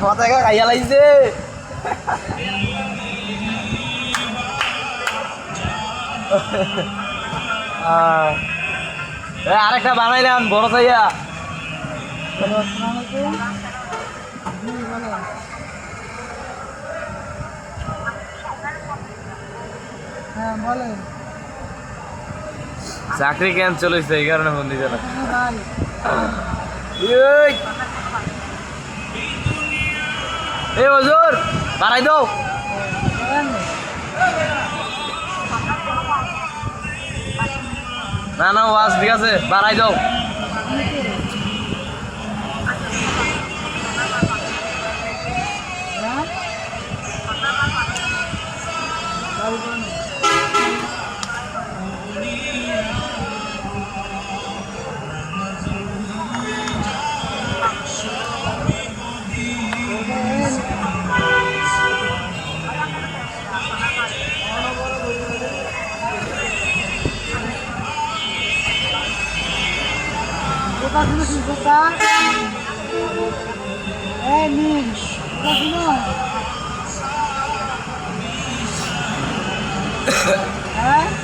মাথায় খাইয়া লাগছে আরেকটা বানাইলাম বড় চাইয়া চাকরি কেন চলেছে এই কারণে ফোন দিতে না এ হুজুর বাড়াই দাও না না ওয়াজ ঠিক আছে বাড়াই দাও হ্যাঁ